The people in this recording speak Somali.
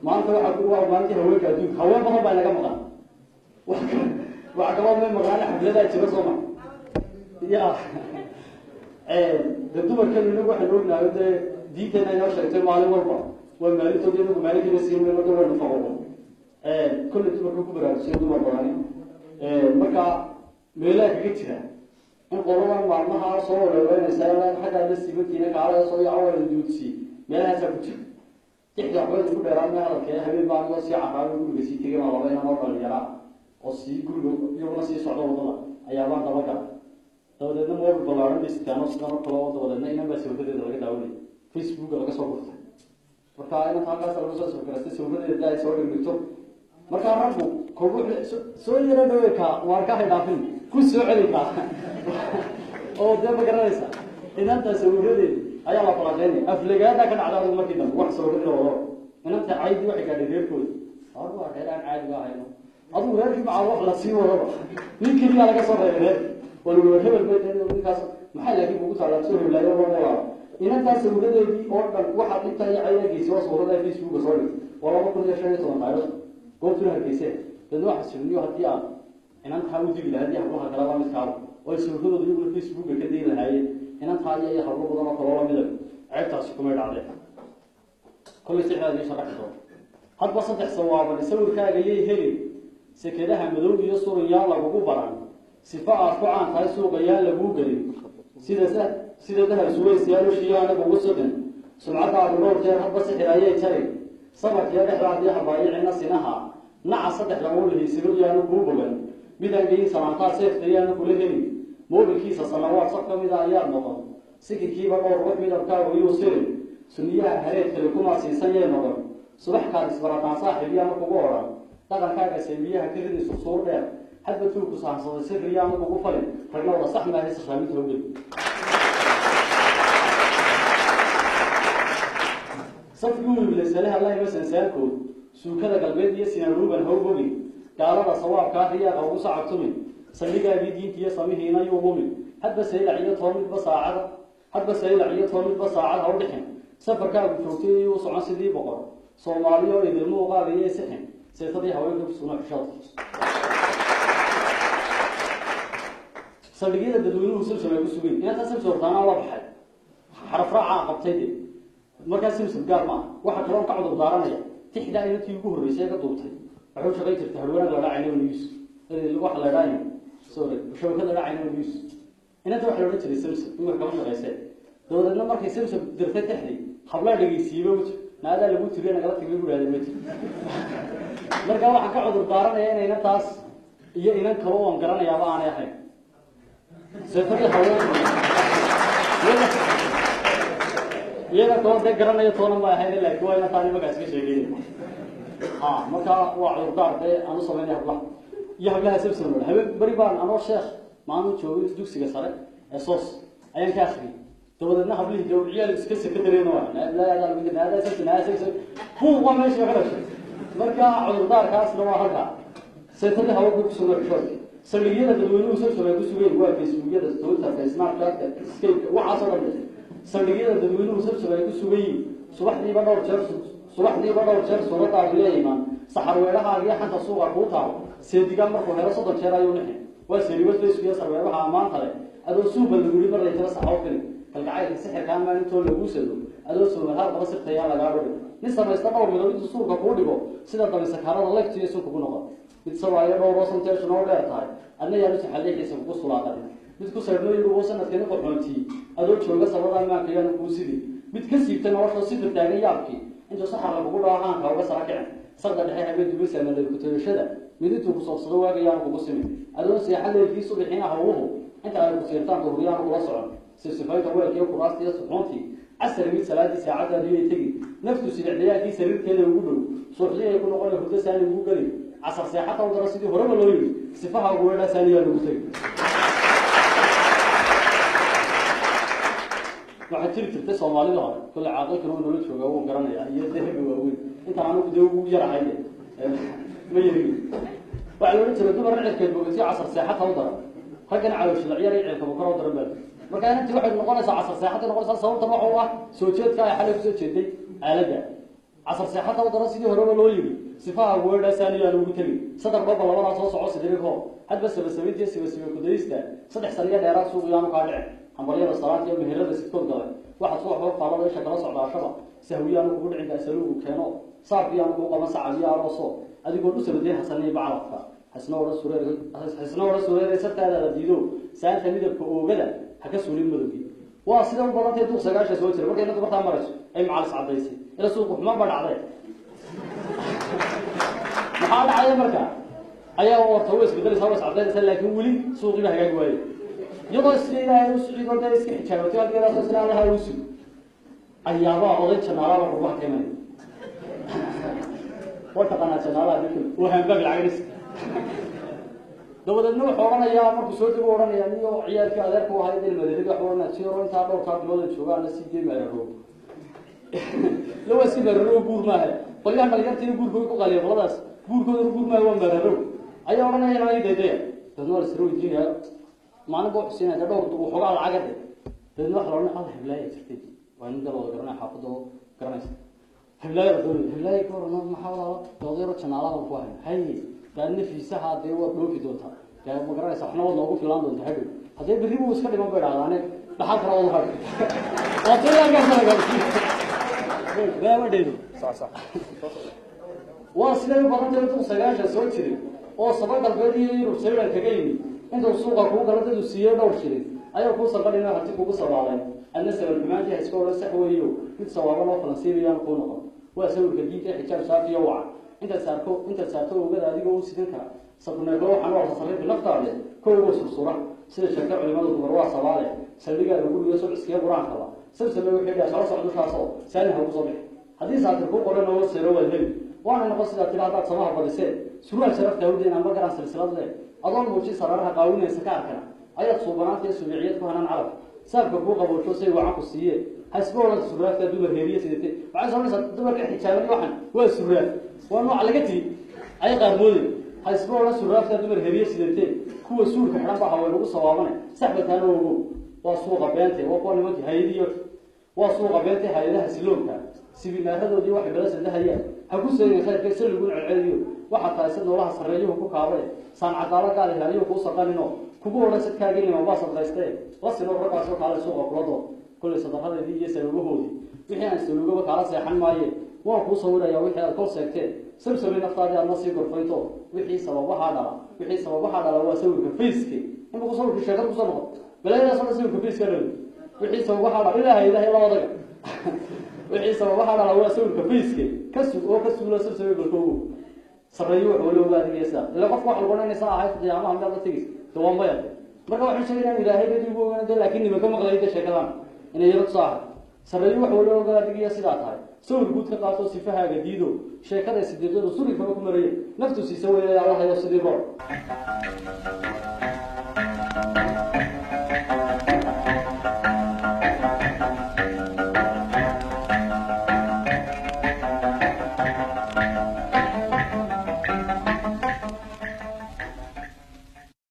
maanta waxa ku waa maanta haweenka adduunka haween badan baa laga maqan waxa kale oo magaalada xaflada jira Soomaa ya dumarkan inagu waxaan ognahay diinteena inoo sheegtay maalin walba waa maalintood inagu maalinkeena siin meel dowlad faqo kullu dumarku ku baraarsiyo dumar badan marka meelaha kaga jira in qoladan maalmaha soo wareeynaysa xagga la siibtiina kaala soo yaaway duudsi meelaha ku jira tixda qoyska ku dheeraan hadalka habeen baa loo sii caqaabo guriga sii tagay laba inaan oo dhalinyara oo sii guriga iyaguna sii socdo wadada ayaa baan daba galay dawladna moobil balaaran istaano sidoo kale oo dawladna inaba sawiradeeda laga daawaday Facebook laga soo gurtay marka inta halkaas lagu soo sawirtay sawiradeeda ay soo dhigto marka rabbu kugu soo yara dhaweeka war ka haydafin ku soo celika oo daba garanaysa inanta sawiradeeda ayaa la falaqeynay aflagaada ka dhacday markii dambe wax soo dhigay inanta caadi waxay ka dhigaykood arwa heeraan caadi ah ayno adu reerkii baa wax la sii wado ninkii laga soo reebay walaal hebel bay ninkaas maxay laakiin ugu talaabsan leeyahay walaal inanta sawiradeedii oo dhan waxa dhintay ayagiisa soo wada Facebook soo dhigay walaal ku yeeshay soo maayo goobtu hargeysay dad wax suuliyo hadii aan inanta u dib ilaahay waxa kala waa mid ka oo sawiradoodii ugu Facebook ka deegahay inanta ay hablo badan oo kala mid ah ceebtaas kuma dhacday kullu si xaalad sharaxdo hadba saddex sawaab sawirkaaga yey heli sekedaha madow iyo suuriyaa lagu baran sifaad ku aan tahay suuqa yaa lagu galin sida dahab suwaysiyaal shiyaana ugu sodan sumcada dhowr jeer hadba si xiraayay taray samarkiya dhexdaadii habaayicina sinaha naca saddex lagu leeysiyo yaanu ku bogan midaan geeyay salaanta seeftayaana kula helin moobilkiisa salawaad saf kamid ah ayaa noqon sikirkiiba dhowr wax midabka uu sirri sunniyaha hareed kale kuma siisan yee noqon subax kaas barataan saaxiibiyaana kugu oran dhaqankaaga saamiyaha kiridiisu soo dheer hadba tuu ku saansaday sirriyaana kugu falin ragna wada sax ma haysa shaamid hogay safkuu bilasalaha Allah imasan saarkood suukada galbeed iyo sinaaruuban hawgogi gaalada sawaabka riyaa ugu sacabtumay saliga diintiya samihiina iyo mumin hadba saylaciyo toomid basaacada hadba saylaciyo toomid basaacada oo dhixin safarkaagu joogtay iyo socon sidii boqor Soomaaliya oo idin muuqaalay sixin saytadii haweenka ku soo xishad saligida dadweynuhu silsilay ku sugay inta silsilay taana la baxay xaraf raaca qabtay markaas silsil gaar ma waxa kale oo ka cudur daaranaya tixda intii ugu horeysay ka duubtay wuxuu shaqay jirtay harwana la raacay news wax la raacay sorry shabakada raacay news inta waxa loo jiray silsil inuu ka shaqaysay dawladna markay silsil dirtay tixdi habla dhageysiiba naada lagu tiriyay naga tigay guraade ma jiro marka waxa ka cudur daaranaya inayna taas iyo inan kale oo garanayaaba aan ahay سيفري حوالي يلا كون ده قرنا يطولن ما هاي اللي كوا أنا ثاني ما قاسي شيء مركا وعلى الدار ده أنا صميني هبلا يهبلها سبسمون هبل بريبان أنا الشيخ ما أنا شو يدوك سجسارة أساس أيا كاسري تبغى هبلي جو عيال سكسي كترين واحد لا لا لا بيجي هذا سكسي هذا سكسي هو ما ماشي غلط مركا على الدار كاس لو هذا سيفري حوالي بسمون شوي سليجينا تدوينه سلسلة كسوين واقف سليجينا تدوينه في سناب شات سكيب وعصر سليجينا تدوينه سلسلة كسوين صباح دي بدر شرس صورة عقلية ما سحر ويرها عليها حتى صور قوتها سيدي كم مرة هذا صدق شراء يونحي والسيري بس فيها سر ويرها عمان ترى هذا سوب اللي يقولي مرة يترس حوكني القعيد السحر كان ما نتول لبوسه هذا سوب هذا بس الخيال قارب لسه ما يستطيعوا من يريد الصور كقولي سيدا طبعا سكران الله كتير سوق كونه بتسوى يروح راسهم تيشنو لا تاي أنا يا ريت حليك يسوق صلاة بتكسر نوي روسنا كنا قرنتي أدور شو بس أولا ما كيان كوسيدي بتكسب تناوش صيد التاني يابكي أنت صح على بقول عن كاو بس راكع صدق الحين حبيت بس أنا اللي كنت شدة بديت بصوص صدوا كيان كوسيدي أدور سيحل في سوق الحين هوه أنت على كوسيرتان كوريان كوسعان سيفايت أول كيو كراستي سبحانتي عسر 100 ساعات ساعات اللي تجي نفسه سيدعيا دي سرير كده وجوده صوفيا يكون قال هو ده ثاني وجوده عصر ساعات أو دراسة هرب لو يجي صفها ولا ثانية لوجوده واحد ترى Soomaalidu hore kul caaqil karo nolol jooga oo garanaya iyo dahab waaweyn inta aanu ku dawgu yarahay ma yiri waxa loo jeedo dumar cirkeed boogti casar saaxad u dara ragana caawish la ciyaar cirka bukaro dara bal marka inta waxay noqonaysaa casar saaxad noqonaysaa sababta waxa uu ah soo jeedka ay xalay soo jeeday aalada عصر ساحة ودراسة هرب لويلي صفاها وورد ثانية المقتلي صدر بابا الله على صوص عصر دريكه حد بس بسويت يسي بس كدريستا صدح سريع ديرات سوق يانو قاعد حنبليه الصلاة يوم هيرد ستور قال واحد صوح بابا قال ليش كلا صعب عشرة سهويان وقول عند أسلوه وكانوا صار فيان وقوم مسعى يا راسه هذه يقول بس بديه حسني بعرفها حسنا ورا سوريا ست هذا الديدو سان خميد وكذا حكى سوري مدوبي واصلا بلانت يدوق سجاش سويت له markay inta barta marayso ay macal sacadaysi ila suuq ma badhacday maxaa dhacay marka ayaa warta wees bedel soo sacadaysa laakiin wali suuqiga hagaag waayay iyadoo isleeyahay uu suuqiga dad iska xijaabatay adiga soo salaamaha uu suuq ayaaba oday janaala wax keenay wata qana janaala dikil oo hanbag lacagis dabadna wuxuu oranayaa markuu soo dib oranaya niyo ciyaarka adeerku waxa ay madariga xorna siiro inta dhowr ka bilood joogaan si deemayro loo si barro buur maaha qolyaha dhalinyartii buurkooda ku qaliyo qoladaas buurkooda buur maaha waa barro ayaa oranaya inay deedeeya dadna wala siro jiina maana boo xusina dhowr uu xogaa lacag dadna wax loo naqal heblaay jirtay waan inta loo garanay xaafado garanaysa heblaay korona maxaa doodero janaalaha ku hay dadna fiisaha day wad dhoofi doonta taa ma garanaysa waxna wad loogu filaan doonta hadhow haday bari uu iska dhiman beeraadane dhaxal kara wada har waa tii aan gaarsiin baa wadheedo sax waa sidoo badan intuu sagaashan soo jiray oo sabab dalbeedii inuu sawir kaga yimid intuu suuqa ku galadadu siiyay dhowr shilin ayaa ku sabadina hanti kugu sabaaday anna sabab xumaantii iska wada sax weeyo mid sawaabo loo falansiiriyaan ku noqon waa sawirka diinta xijaab saafiyo waa inta saarto ogada adigoo u sidin kara sabneedo waxaan wax sameeyay naftaade koow suura sida shaqo culimadu dumarwa sabaale saldhiga lagu dhigo soo iskiya quraan kala sabsame wixii dhaca soo socdo shaaso saani ha ku soo bixi hadii saatir ku qoran oo seero wadhay waana noqon sida tirada samaha badisay suuraal sharafta wadina ama garan silsilad leh adoon muuji sararaha qaawinaysa ka arkana ayad suubanaantay suuciyad ku hanan carab saabka ku qabooto say waxa ku siiyay hasboola suuraadka dumar heeriye sidii waxay soo dumarka xijaabay waxan waa suuraad ونوع لقتي أي قارمودي حسبوا ولا سرافة دمر هرية سيدتين كوا سور كحرام بحوي لو صوابنا سحبت أنا وسوق بنتي وقال لي هيدي وسوق بنتي هيدا هسلوكها سيبنا هذا ودي واحد بس ده هي هقول سيد خير كسر يقول العليو وحتى يسد الله سريه وكوكابه صان عدالة قال هذه وقوس قانونه كبوا ولا سكاجين ما باص الرئيسته بس لو ربع سوق على سوق قلده كل صدق هذا دي يسلوه هودي وحين يسلوه على سيحن مايه وأنا صورة يا وحي الكل سكتين سبسمي نفترض أن نصير كرفيتو وحي سبب هذا هو سوي كفيسكي إما قصور في الشغل قصور بلا يصير سوي كفيسكي وحي سبب هذا إلا هي الله وضع وحي سبب هذا هو سوي كفيسكي كسو لا سبسمي بالكوب سريوح ولو بعد يسا لا قف واحد قلنا نساء عايز جامعة هم لا تيجي دوام بيان مركب واحد شيء يعني إلهي بدي يقول أنا لكني ما كم غليت شكلان إنه يرد صاحب سريوح ولو بعد يسا هاي سوي الجود كقاطو سفها جديدو شيء كذا سديدو سوري فما كمريه نفسه سوي الله يا سيدي